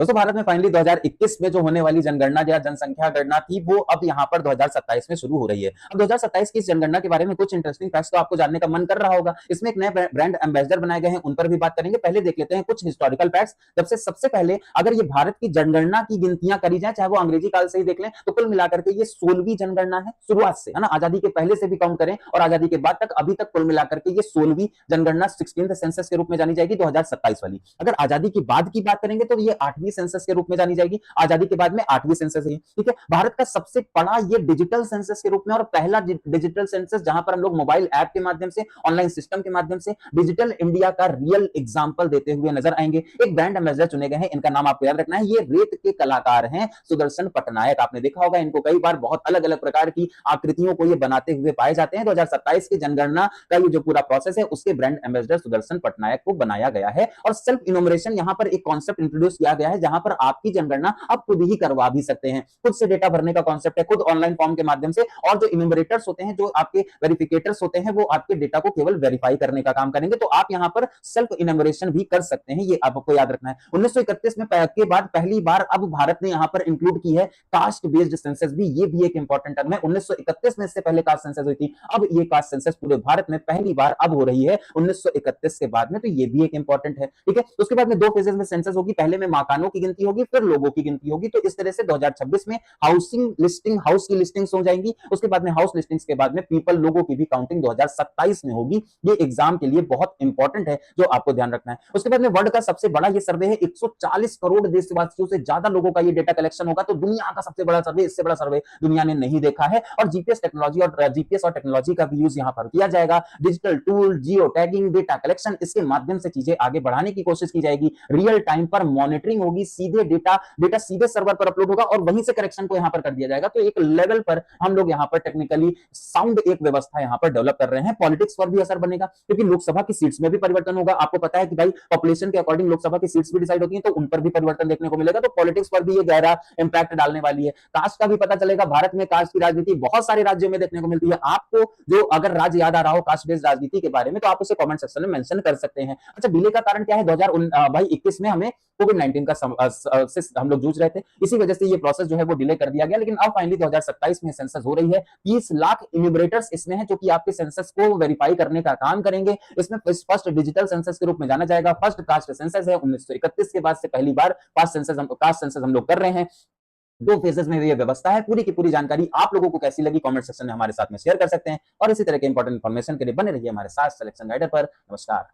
दोस्तों भारत में फाइनली 2021 में जो होने वाली जनगणना या जनसंख्या गणना थी वो अब यहाँ पर 2027 में शुरू हो रही है। अब 2027 की इस जनगणना के बारे में कुछ इंटरेस्टिंग फैक्ट्स तो आपको जानने का मन कर रहा होगा। इसमें एक नए ब्रांड एम्बेसडर बनाए गए हैं, उन पर भी बात करेंगे। पहले देख लेते हैं कुछ हिस्टोरिकल फैक्ट्स। जब से सबसे पहले अगर ये भारत की जनगणना की गिनतियां करी जाए, चाहे वो अंग्रेजी काल से ही देख लें, तो कुल मिलाकर के ये 16वीं जनगणना है शुरुआत से, है ना। आजादी के पहले से भी काउंट करें और आजादी के बाद तक अभी तक कुल मिलाकर के ये 16वीं जनगणना 16th सेंसस के रूप में जानी जाएगी 2027 वाली। अगर आजादी की बाद की बात करेंगे तो ये 8वीं सेंसस के रूप में जानी जाएगी। आजादी के बाद में 8वीं सेंसस है, ठीक है। भारत का सबसे बड़ा ये डिजिटल सेंसस के रूप में और पहला डिजिटल सेंसस जहां पर हम लोग मोबाइल ऐप के माध्यम से, ऑनलाइन सिस्टम के माध्यम से डिजिटल इंडिया का रियल एग्जांपल देते हुए नजर आएंगे। एक ब्रांड एम्बेसडर चुने गए हैं, इनका नाम आपको याद रखना है। ये रेत के कलाकार हैं सुदर्शन पटनायक। आपने देखा होगा इनको कई बार बहुत अलग अलग प्रकार की आकृतियों को ये बनाते हुए पाए जाते हैं। 2027 की जनगणना का ये जो पूरा प्रोसेस है उसके ब्रांड एम्बेसडर सुदर्शन पटनायक को बनाया गया है। और सेल्फ इनोमरेशन यहां पर एक कॉन्सेप्ट इंट्रोड्यूस किया गया है जहां पर आपकी जनगणना आप खुद ही करवा भी सकते हैं। खुद से डेटा भरने का कॉन्सेप्ट है, खुद ऑनलाइन फॉर्म के माध्यम से। और जो इन्यूमरेटर्स होते हैं, जो आपके वेरिफिकेटर्स होते हैं, वो आपके डेटा को केवल वेरीफाई करने का काम करेंगे। तो आप यहां पर सेल्फ इन्यूमरेशन भी कर सकते हैं, ये आपको याद रखना है। 1931 में के बाद पहली बार अब भारत ने यहां पर इंक्लूड की है कास्ट बेस्ड सेंसस भी। ये भी एक इंपॉर्टेंट टर्म है। 1931 में इससे पहले कास्ट सेंसस हुई थी, अब ये कास्ट सेंसस पूरे भारत में पहली बार अब हो रही है 1931 के बाद में। तो ये भी एक इंपॉर्टेंट है, ठीक है। उसके बाद में दो फेजेस में सेंसस होगी, पहले में मकानों की गिनती होगी, फिर लोगों की गिनती होगी। तो इस तरह से 2026 में हाउसिंग लिस्टिंग, हाउस की लिस्टिंग्स हो जाएंगी। उसके बाद में हाउस लिस्टिंग्स के बाद में पीपल, लोगों की भी काउंटिंग 2027 में होगी। ये एग्जाम के लिए बहुत इंपॉर्टेंट है, जो आपको ध्यान रखना है। उसके बाद में वर्ल्ड का सबसे बड़ा ये सर्वे है, 140 करोड़ देशवासियों से ज्यादा लोगों का ये डेटा कलेक्शन होगा। तो दुनिया का सबसे बड़ा सर्वे, इससे बड़ा सर्वे दुनिया ने नहीं देखा है। और जीपीएस टेक्नोलॉजी और टेक्नोलॉजी का भी यूज यहां पर किया जाएगा। Digital tool, geo tagging, data collection, इसके माध्यम से चीजें आगे बढ़ाने की कोशिश की जाएगी। रियल टाइम पर मॉनिटरिंग होगी, सीधे डेटा सीधे सर्वर पर अपलोड होगा और वहीं से करेक्शन को यहां पर कर दिया जाएगा। तो एक लेवल पर हम लोग यहां पर टेक्निकली साउंड एक व्यवस्था यहां पर डेवलप कर रहे हैं। पॉलिटिक्स पर भी असर बनेगा, क्योंकि लोकसभा की सीट्स में भी परिवर्तन होगा। आपको पता है कि भाई पॉपुलेशन के अकॉर्डिंग लोकसभा की सीट्स भी डिसाइड होती हैं, तो उन पर भी परिवर्तन देखने को मिलेगा। तो पॉलिटिक्स पर भी ये गहरा इंपैक्ट डालने वाली है। कास्ट का भी पता चलेगा। भारत में कास्ट की राजनीति बहुत सारे राज्यों में देखने को मिलती है। आपको जो अगर राज्य याद आ रहा हो कास्ट बेस्ड राजनीति के बारे में, तो आप उसे कमेंट सेक्शन में मेंशन कर सकते हैं। अच्छा, डिले का कारण क्या है? 2021 में हमें कोविड-19 का से हम लोग जूझ रहे थे, इसी वजह से ये प्रोसेस जो है वो डिले कर दिया गया। लेकिन अब फाइनली 2027 में सेंसस हो रही है। 30 लाख इन्यूमरेटर्स इसमें है, जो कि आपके सेंसस को वेरीफाई करने का काम करेंगे। इसमें फर्स्ट डिजिटल सेंसस के रूप में जाना जाएगा। फर्स्ट कास्ट सेंसस है, 1931 के बाद से पहली बार कास्ट सेंसस हम लोग कर रहे हैं। दो फेजेस में ये व्यवस्था है। पूरी की पूरी जानकारी आप लोगों को कैसी लगी कमेंट सेक्शन में हमारे साथ में शेयर कर सकते हैं। और इसी तरह के इंपॉर्टेंट इन्फॉर्मेशन के लिए बने रहिए हमारे साथ सिलेक्शन गाइडर पर। नमस्कार।